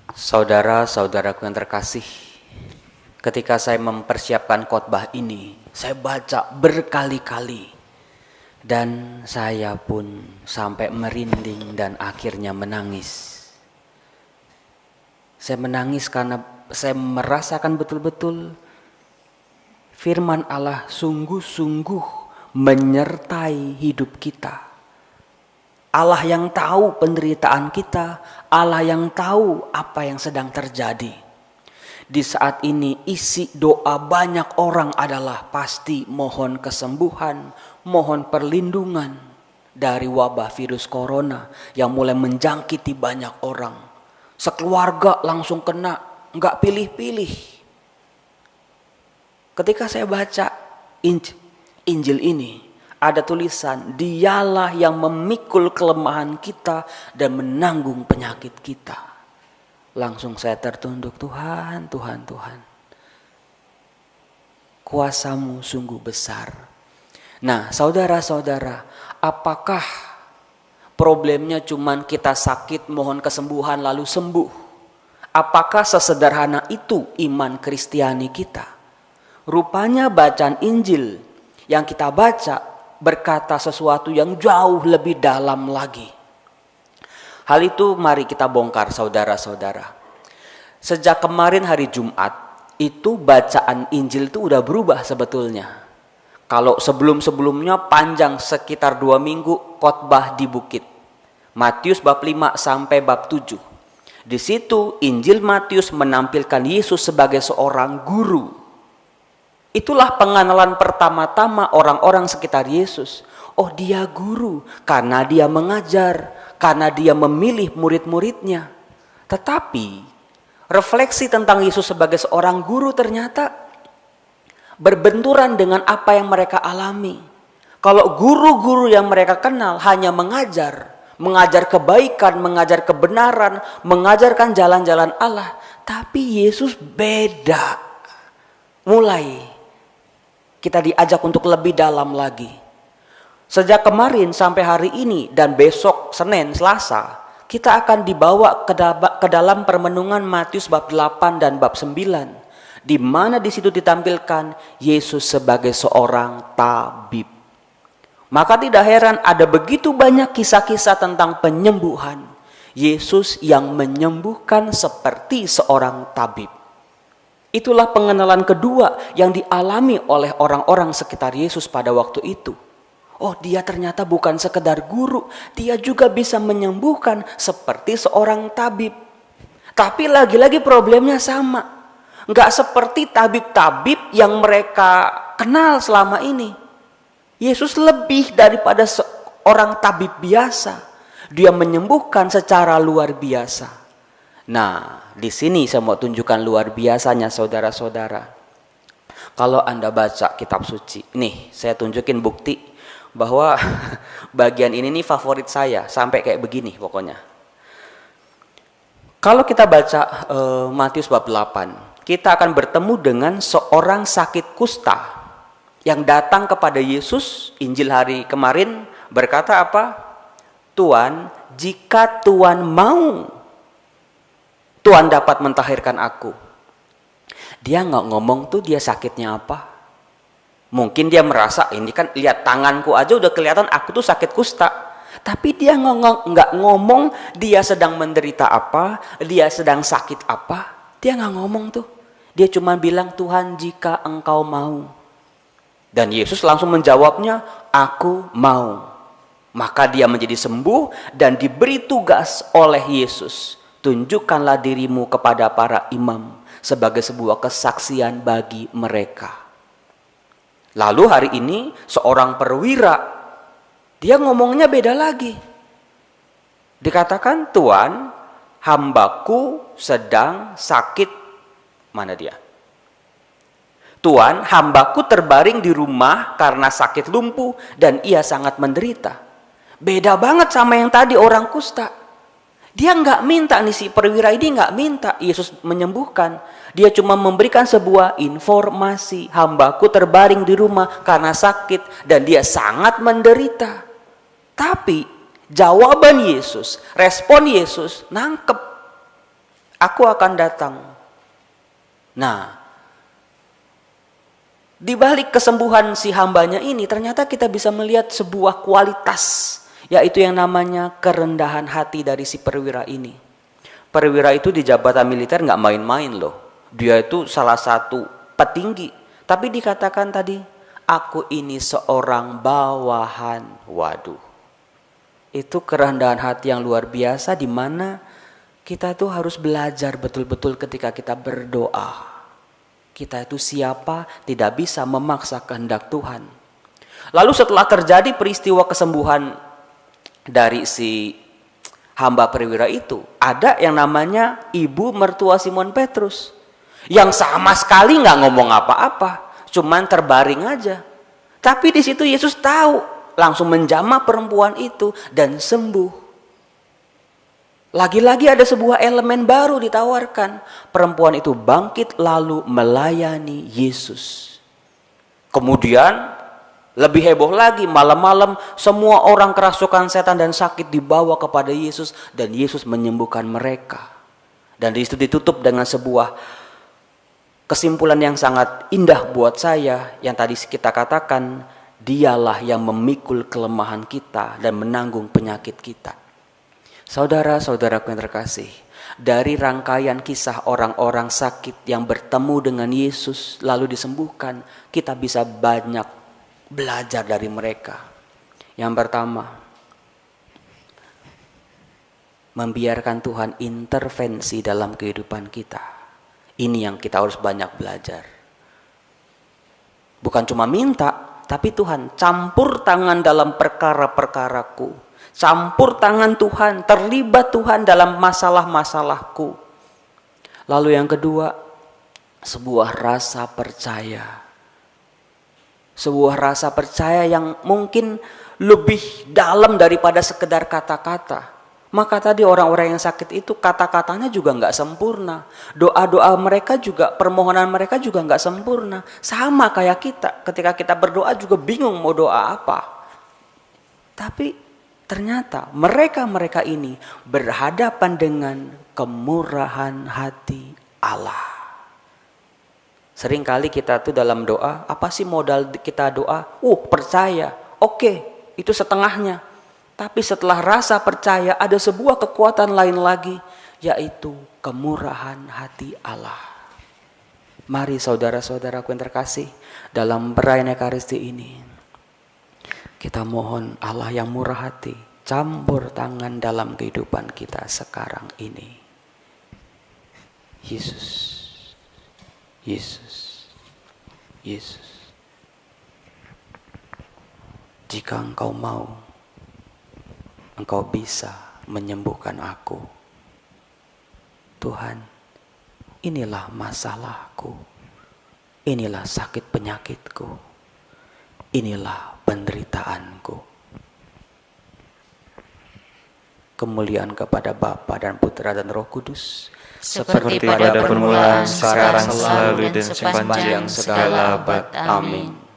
Saudara-saudaraku yang terkasih, ketika saya mempersiapkan khotbah ini, saya baca berkali-kali dan saya pun sampai merinding dan akhirnya menangis. Saya menangis karena saya merasakan betul-betul firman Allah sungguh-sungguh menyertai hidup kita. Allah yang tahu penderitaan kita, Allah yang tahu apa yang sedang terjadi. Di saat ini isi doa banyak orang adalah pasti mohon kesembuhan, mohon perlindungan dari wabah virus corona yang mulai menjangkiti banyak orang. Sekeluarga langsung kena, nggak pilih-pilih. Ketika saya baca Injil ini, ada tulisan, dialah yang memikul kelemahan kita dan menanggung penyakit kita. Langsung saya tertunduk, Tuhan, Tuhan, Tuhan. Kuasamu sungguh besar. Nah, saudara-saudara, apakah problemnya cuman kita sakit, mohon kesembuhan lalu sembuh? Apakah sesederhana itu iman Kristiani kita? Rupanya bacaan Injil yang kita baca berkata sesuatu yang jauh lebih dalam lagi. Hal itu mari kita bongkar saudara-saudara. Sejak kemarin hari Jumat, itu bacaan Injil itu udah berubah sebetulnya. Kalau sebelum-sebelumnya panjang sekitar 2 minggu khotbah di bukit. Matius bab 5 sampai bab 7. Di situ Injil Matius menampilkan Yesus sebagai seorang guru. Itulah pengenalan pertama-tama orang-orang sekitar Yesus. Oh, dia guru karena dia mengajar, karena dia memilih murid-muridnya. Tetapi refleksi tentang Yesus sebagai seorang guru ternyata berbenturan dengan apa yang mereka alami. Kalau guru-guru yang mereka kenal hanya mengajar kebaikan, mengajar kebenaran, mengajarkan jalan-jalan Allah. Tapi Yesus beda. Mulai kita diajak untuk lebih dalam lagi. Sejak kemarin sampai hari ini dan besok Senin, Selasa, kita akan dibawa ke dalam permenungan Matius bab 8 dan bab 9. Di mana di situ ditampilkan Yesus sebagai seorang tabib. Maka tidak heran ada begitu banyak kisah-kisah tentang penyembuhan. Yesus yang menyembuhkan seperti seorang tabib. Itulah pengenalan kedua yang dialami oleh orang-orang sekitar Yesus pada waktu itu. Oh, dia ternyata bukan sekedar guru, dia juga bisa menyembuhkan seperti seorang tabib. Tapi lagi-lagi problemnya sama. Enggak seperti tabib-tabib yang mereka kenal selama ini. Yesus lebih daripada seorang tabib biasa. Dia menyembuhkan secara luar biasa. Nah, di sini saya mau tunjukkan luar biasanya saudara-saudara. Kalau Anda baca kitab suci, nih saya tunjukin bukti bahwa bagian ini nih favorit saya, sampai kayak begini pokoknya. Kalau kita baca Matius bab 8, kita akan bertemu dengan seorang sakit kusta yang datang kepada Yesus. Injil hari kemarin berkata apa? Tuhan, jika Tuhan mau, Tuhan dapat mentahirkan aku. Dia nggak ngomong tuh dia sakitnya apa. Mungkin dia merasa ini kan lihat tanganku aja udah kelihatan aku tuh sakit kusta. Tapi dia nggak ngomong dia sedang menderita apa, dia sedang sakit apa. Dia nggak ngomong tuh. Dia cuma bilang Tuhan jika engkau mau. Dan Yesus langsung menjawabnya, aku mau. Maka dia menjadi sembuh dan diberi tugas oleh Yesus. Tunjukkanlah dirimu kepada para imam sebagai sebuah kesaksian bagi mereka. Lalu hari ini seorang perwira, dia ngomongnya beda lagi. Dikatakan, Tuhan, hambaku sedang sakit. Mana dia? Tuhan, hambaku terbaring di rumah karena sakit lumpuh dan ia sangat menderita. Beda banget sama yang tadi orang kusta. Dia nggak minta nih, si perwira ini nggak minta Yesus menyembuhkan. Dia cuma memberikan sebuah informasi. Hambaku terbaring di rumah karena sakit dan dia sangat menderita. Tapi jawaban Yesus, respon Yesus nangkep. Aku akan datang. Nah, di balik kesembuhan si hambanya ini, ternyata kita bisa melihat sebuah kualitas, yaitu yang namanya kerendahan hati dari si perwira ini. Perwira itu di jabatan militer nggak main-main loh. Dia itu salah satu petinggi. Tapi dikatakan tadi, aku ini seorang bawahan. Waduh, itu kerendahan hati yang luar biasa, di mana kita tuh harus belajar betul-betul ketika kita berdoa. Kita itu siapa, tidak bisa memaksa kehendak Tuhan. Lalu setelah terjadi peristiwa kesembuhan dari si hamba perwira itu, ada yang namanya ibu mertua Simon Petrus, yang sama sekali nggak ngomong apa-apa, cuman terbaring aja. Tapi di situ Yesus tahu, langsung menjamah perempuan itu dan sembuh. Lagi-lagi ada sebuah elemen baru ditawarkan. Perempuan itu bangkit lalu melayani Yesus. Kemudian lebih heboh lagi, malam-malam semua orang kerasukan setan dan sakit dibawa kepada Yesus dan Yesus menyembuhkan mereka. Dan di situ ditutup dengan sebuah kesimpulan yang sangat indah buat saya, yang tadi kita katakan, dialah yang memikul kelemahan kita dan menanggung penyakit kita. Saudara-saudaraku yang terkasih, dari rangkaian kisah orang-orang sakit yang bertemu dengan Yesus lalu disembuhkan, kita bisa banyak belajar dari mereka. Yang pertama, membiarkan Tuhan intervensi dalam kehidupan kita. Ini yang kita harus banyak belajar. Bukan cuma minta, tapi Tuhan campur tangan dalam perkara-perkaraku. Campur tangan Tuhan, terlibat Tuhan dalam masalah-masalahku. Lalu yang kedua, sebuah rasa percaya. Sebuah rasa percaya yang mungkin lebih dalam daripada sekedar kata-kata. Maka tadi orang-orang yang sakit itu kata-katanya juga nggak sempurna. Doa-doa mereka juga, permohonan mereka juga nggak sempurna. Sama kayak kita, ketika kita berdoa juga bingung mau doa apa. Tapi ternyata mereka ini berhadapan dengan kemurahan hati Allah. Seringkali kita tuh dalam doa, apa sih modal kita doa? Percaya. Oke, itu setengahnya. Tapi setelah rasa percaya ada sebuah kekuatan lain lagi, yaitu kemurahan hati Allah. Mari saudara-saudaraku yang terkasih, dalam perayaan Ekaristi ini, kita mohon Allah yang murah hati, campur tangan dalam kehidupan kita sekarang ini. Yesus, Yesus, Yesus. Jika Engkau mau, Engkau bisa menyembuhkan aku. Tuhan, inilah masalahku. Inilah sakit penyakitku. Inilah penderitaanku. Kemuliaan kepada Bapa dan Putra dan Roh Kudus, seperti pada permulaan, sekarang, selalu, dan sepanjang segala abad. Amin.